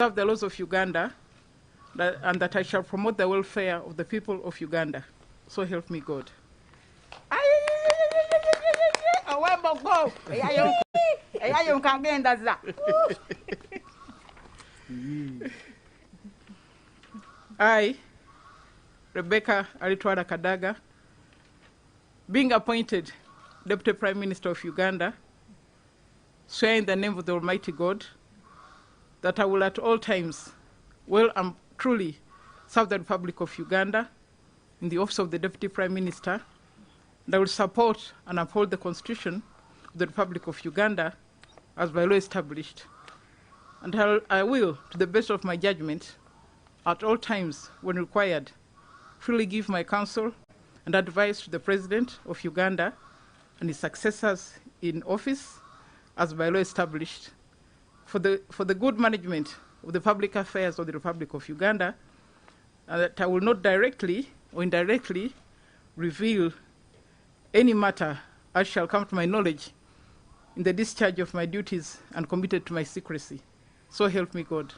Serve the laws of Uganda, and that I shall promote the welfare of the people of Uganda. So help me God. I, Rebecca Alitwala Kadaga, being appointed Deputy Prime Minister of Uganda, swear in the name of the Almighty God that I will at all times well and truly serve the Republic of Uganda in the office of the Deputy Prime Minister, and I will support and uphold the Constitution of the Republic of Uganda as by law established. And I will, to the best of my judgment, at all times when required, freely give my counsel and advice to the President of Uganda and his successors in office as by law established for the good management of the public affairs of the Republic of Uganda, and that I will not directly or indirectly reveal any matter as shall come to my knowledge in the discharge of my duties and committed to my secrecy. So help me God.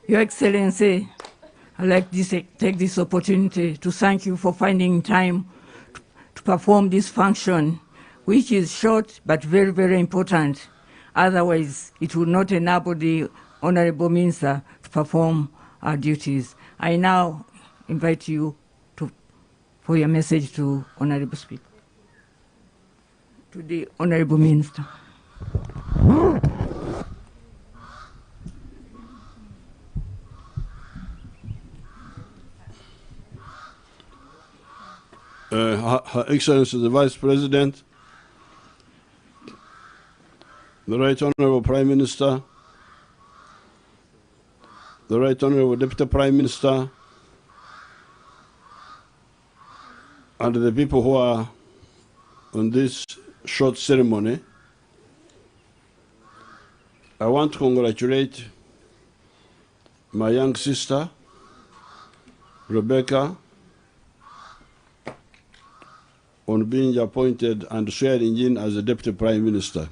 Your Excellency, I'd like to take this opportunity to thank you for finding time to perform this function, which is short but very, very important. Otherwise, it will not enable the Honorable Minister to perform our duties. I now invite you for your message to Honorable Speaker, to the Honorable Minister. Her Excellency the Vice President, the Right Honorable Prime Minister, the Right Honorable Deputy Prime Minister, and the people who are on this short ceremony, I want to congratulate my young sister, Rebecca on being appointed and swearing in as the Deputy Prime Minister.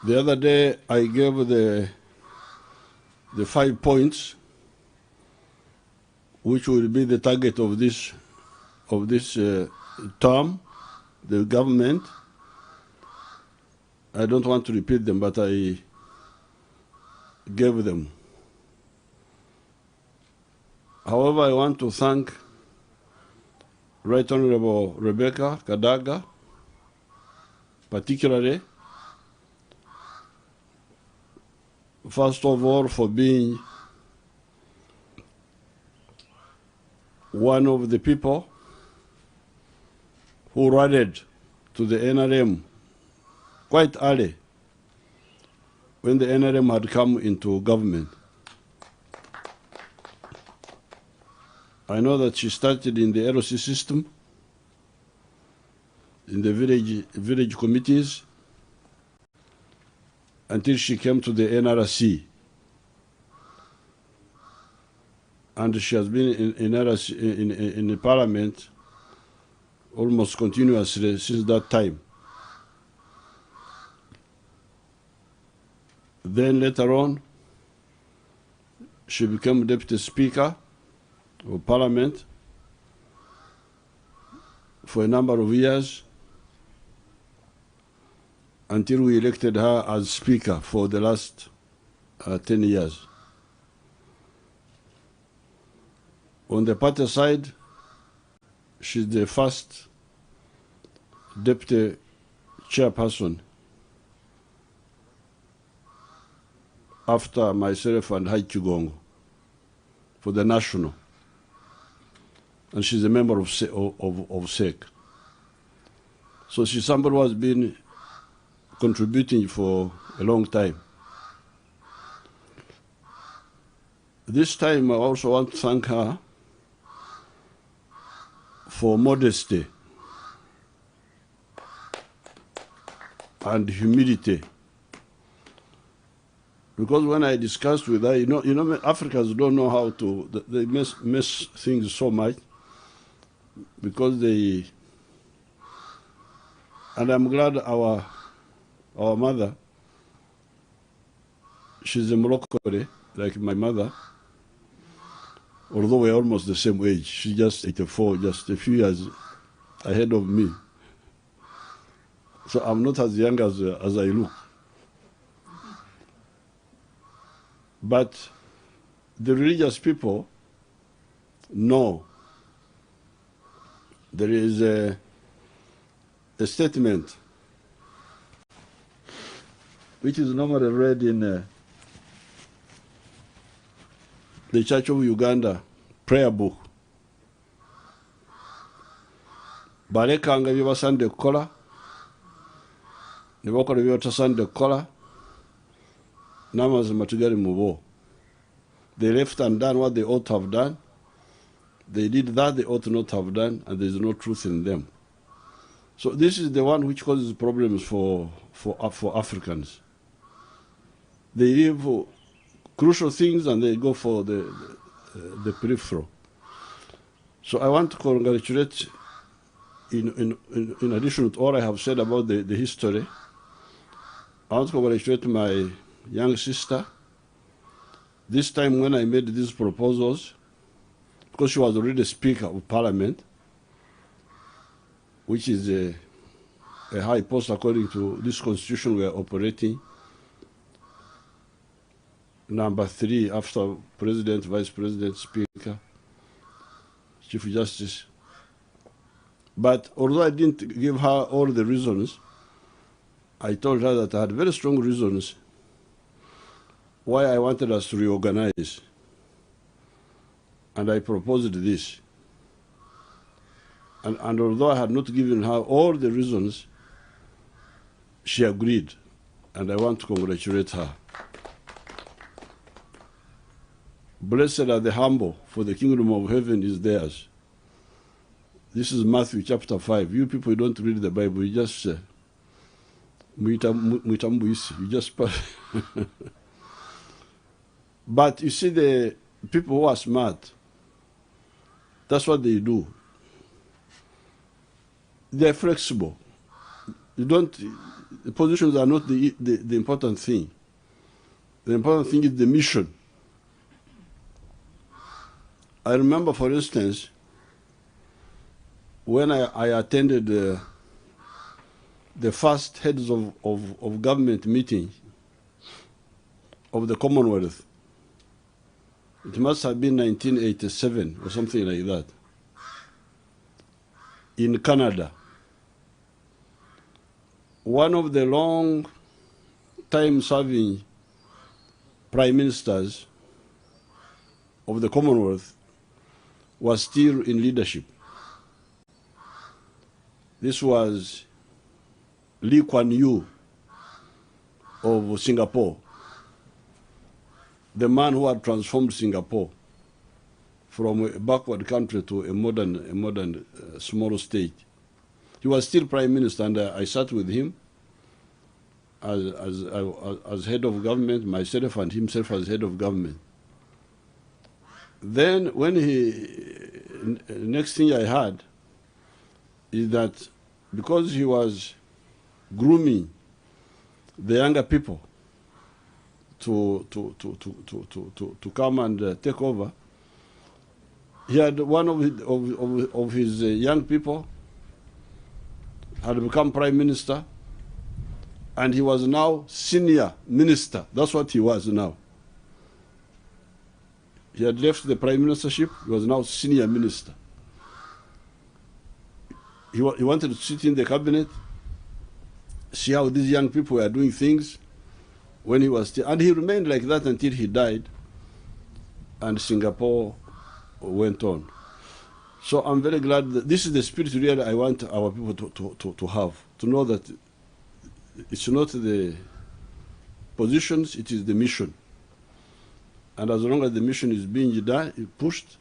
The other day, I gave the 5 points, which will be the target of this term, the government. I don't want to repeat them, but I gave them. However, I want to thank Right Honorable Rebecca Kadaga, particularly, first of all, for being one of the people who rallied to the NRM quite early when the NRM had come into government. I know that she started in the LOC system, in the village committees, until she came to the NRC. And she has been in the parliament almost continuously since that time. Then later on, she became Deputy Speaker of Parliament for a number of years until we elected her as Speaker for the last 10 years. On the party side, she's the first Deputy Chairperson after myself and Hai Chigongo for the National. And she's a member of SEC. So she's somebody who has been contributing for a long time. This time I also want to thank her for modesty and humility. Because when I discussed with her, you know, Africans don't know how to, they mess things so much because they, and I'm glad our mother, she's a Moroccan, like my mother, although we're almost the same age. She's just 84, just a few years ahead of me. So I'm not as young as I look. But the religious people know there is a statement which is normally read in the Church of Uganda prayer book. Balekanga bye basande kukola, ne bakola bye batasande kukola, n'amazima tugali mu bo. They left undone what they ought to have done. They did that they ought not have done, and there is no truth in them. So this is the one which causes problems for Africans. They leave crucial things and they go for the peripheral. So I want to congratulate, in addition to all I have said about the history, I want to congratulate my young sister. This time when I made these proposals, because she was already Speaker of Parliament, which is a high post according to this constitution we are operating, number 3 after President, Vice President, Speaker, Chief Justice. But although I didn't give her all the reasons, I told her that I had very strong reasons why I wanted us to reorganize. And I proposed this. And although I had not given her all the reasons, she agreed. And I want to congratulate her. Blessed are the humble, for the kingdom of heaven is theirs. This is Matthew chapter 5. You people don't read the Bible, you just you just But you see, the people who are smart, that's what they do. They're flexible. You don't, the positions are not the important thing. The important thing is the mission. I remember, for instance, when I attended the first heads of government meeting of the Commonwealth. It must have been 1987 or something like that, in Canada. One of the long-time serving prime ministers of the Commonwealth was still in leadership. This was Lee Kuan Yew of Singapore, the man who had transformed Singapore from a backward country to a modern small state. He was still prime minister, and I sat with him as head of government, myself and himself as head of government. Then when next thing I heard is that because he was grooming the younger people to come and take over, he had one of his young people had become prime minister, and he was now senior minister. That's what he was now. He had left the prime ministership, he was now senior minister. He wanted to sit in the cabinet, see how these young people were doing things when he was still, and he remained like that until he died, and Singapore went on. So I'm very glad that this is the spirit really I want our people to have, to know that it's not the positions, it is the mission. And as long as the mission is being done, pushed,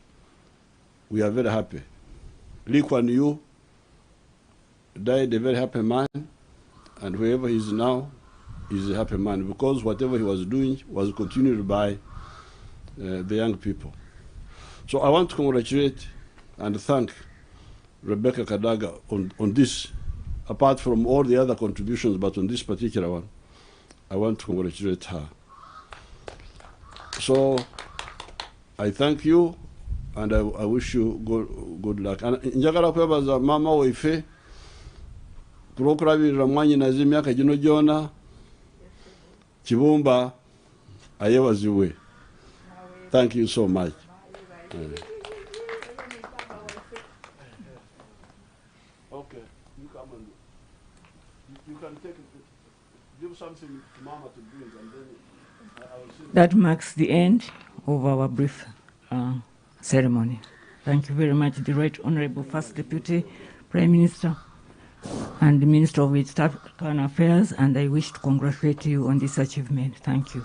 we are very happy. Lee Kuan Yew died a very happy man, and wherever he is now, is a happy man, because whatever he was doing was continued by the young people. So I want to congratulate and thank Rebecca Kadaga on this, apart from all the other contributions, but on this particular one, I want to congratulate her. So I thank you, and I wish you good luck. And njagala kwebaza mama waife kulokulabirira mwanyinaze emyaka gino gyona Kibumba ayebaziwe. Thank you so much. Okay, you come and you can take it. Give something to Mama to drink, and then I will see. That marks the end of our brief ceremony. Thank you very much, the Right Honorable First Deputy Prime Minister and the Minister of East African Affairs, and I wish to congratulate you on this achievement. Thank you.